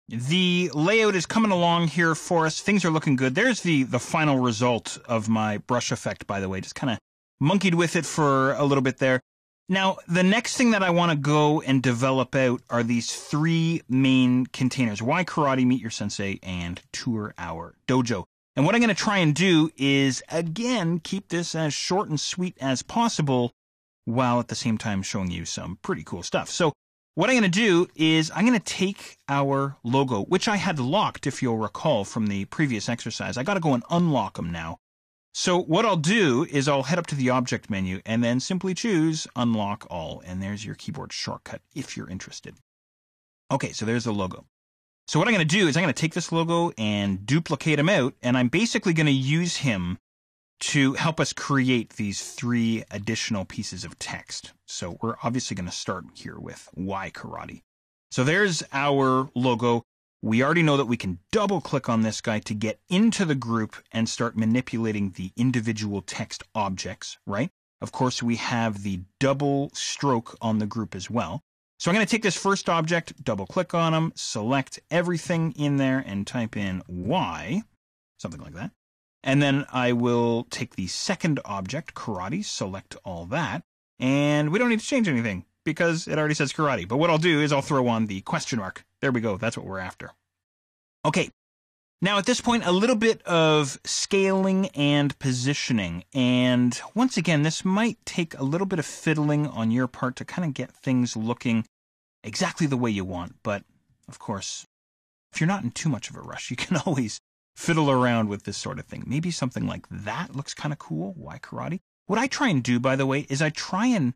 The layout is coming along here for us. Things are looking good. There's the final result of my brush effect, by the way. Just kind of monkeyed with it for a little bit there. Now, the next thing that I want to go and develop out are these three main containers. Why Karate, Meet Your Sensei, and Tour Our Dojo. And what I'm going to try and do is, again, keep this as short and sweet as possible while at the same time showing you some pretty cool stuff. So what I'm going to do is I'm going to take our logo, which I had locked, if you'll recall, from the previous exercise. I got to go and unlock them now. So what I'll do is I'll head up to the object menu and then simply choose Unlock All. And there's your keyboard shortcut if you're interested. Okay, so there's the logo. So what I'm going to do is I'm going to take this logo and duplicate him out. And I'm basically going to use him to help us create these three additional pieces of text. So we're obviously going to start here with Why Karate. So there's our logo. We already know that we can double click on this guy to get into the group and start manipulating the individual text objects, right? Of course, we have the double stroke on the group as well. So I'm going to take this first object, double click on him, select everything in there and type in Y, something like that. And then I will take the second object, Karate, select all that. And we don't need to change anything because it already says Karate. But what I'll do is I'll throw on the question mark. There we go. That's what we're after. Okay. Now at this point, a little bit of scaling and positioning. And once again, this might take a little bit of fiddling on your part to kind of get things looking exactly the way you want. But of course, if you're not in too much of a rush, you can always fiddle around with this sort of thing. Maybe something like that looks kind of cool. Why Karate? What I try and do, by the way, is I try and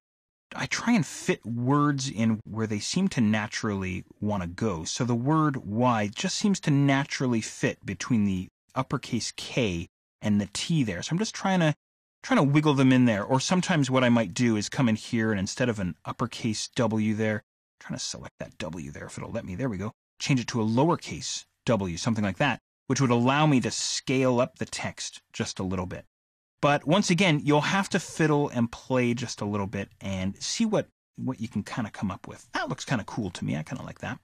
fit words in where they seem to naturally want to go. So the word why just seems to naturally fit between the uppercase K and the T there. So I'm just trying to wiggle them in there. Or sometimes what I might do is come in here and instead of an uppercase W there, I'm trying to select that W there if it'll let me. There we go. Change it to a lowercase W, something like that, which would allow me to scale up the text just a little bit. But once again, you'll have to fiddle and play just a little bit and see what you can kind of come up with. That looks kind of cool to me. I kind of like that.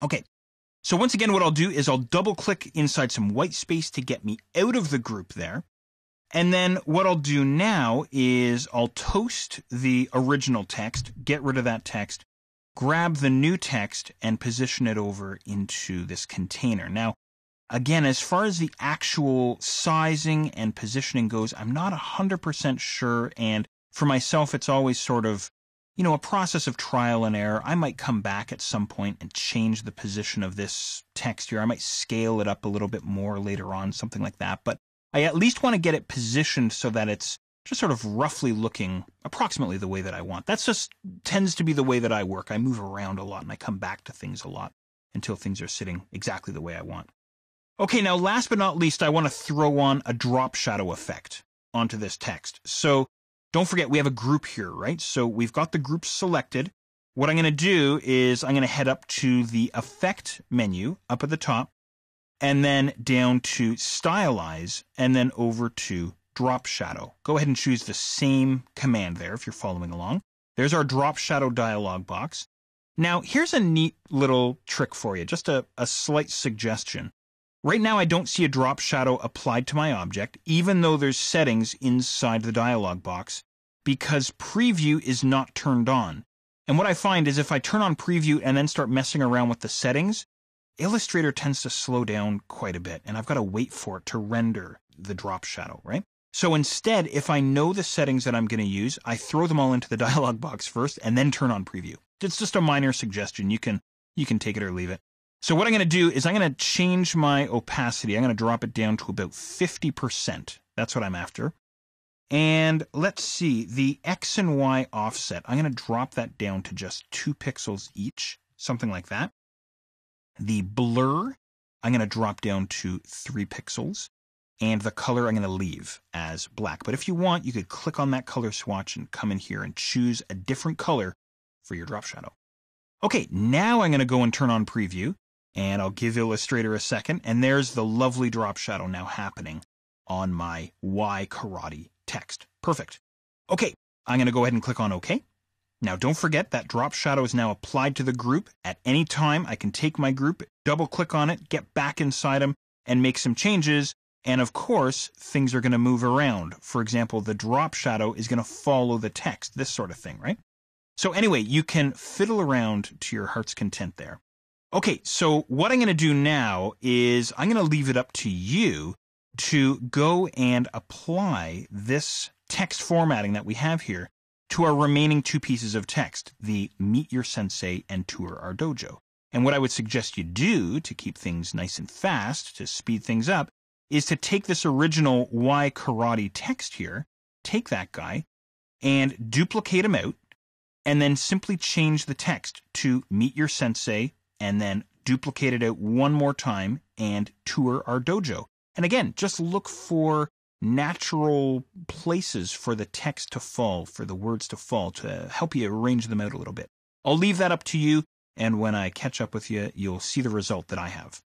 Okay, so once again, what I'll do is I'll double click inside some white space to get me out of the group there. And then what I'll do now is I'll toast the original text, get rid of that text, grab the new text, and position it over into this container. Now, again, as far as the actual sizing and positioning goes, I'm not 100% sure, and for myself, it's always sort of, a process of trial and error. I might come back at some point and change the position of this text here. I might scale it up a little bit more later on, something like that, but I at least want to get it positioned so that it's just sort of roughly looking approximately the way that I want. That's just tends to be the way that I work. I move around a lot, and I come back to things a lot until things are sitting exactly the way I want. Okay, now last but not least, I want to throw on a drop shadow effect onto this text. So don't forget, we have a group here, right? So we've got the group selected. What I'm going to do is I'm going to head up to the Effect menu up at the top, and then down to Stylize, and then over to Drop Shadow. Go ahead and choose the same command there if you're following along. There's our Drop Shadow dialog box. Now, here's a neat little trick for you, just a slight suggestion. Right now, I don't see a drop shadow applied to my object, even though there's settings inside the dialog box, because preview is not turned on. And what I find is if I turn on preview and then start messing around with the settings, Illustrator tends to slow down quite a bit, and I've got to wait for it to render the drop shadow, right? So instead, if I know the settings that I'm going to use, I throw them all into the dialog box first and then turn on preview. It's just a minor suggestion. You can take it or leave it. So what I'm going to do is I'm going to change my opacity. I'm going to drop it down to about 50%. That's what I'm after. And let's see, the X and Y offset, I'm going to drop that down to just 2 pixels each, something like that. The blur, I'm going to drop down to 3 pixels. And the color I'm going to leave as black. But if you want, you could click on that color swatch and come in here and choose a different color for your drop shadow. Okay, now I'm going to go and turn on preview. And I'll give Illustrator a second, and there's the lovely drop shadow now happening on my Why Karate text. Perfect. Okay, I'm going to go ahead and click on OK. Now, don't forget that drop shadow is now applied to the group. At any time, I can take my group, double-click on it, get back inside them, and make some changes. And of course, things are going to move around. For example, the drop shadow is going to follow the text, this sort of thing, right? So anyway, you can fiddle around to your heart's content there. Okay, so what I'm going to do now is I'm going to leave it up to you to go and apply this text formatting that we have here to our remaining two pieces of text, the Meet Your Sensei and Tour Our Dojo. And what I would suggest you do to keep things nice and fast, to speed things up, is to take this original Why Karate text here, take that guy, and duplicate him out, and then simply change the text to Meet Your Sensei, and then duplicate it out one more time, and Tour Our Dojo. And again, just look for natural places for the text to fall, for the words to fall, to help you arrange them out a little bit. I'll leave that up to you, and when I catch up with you, you'll see the result that I have.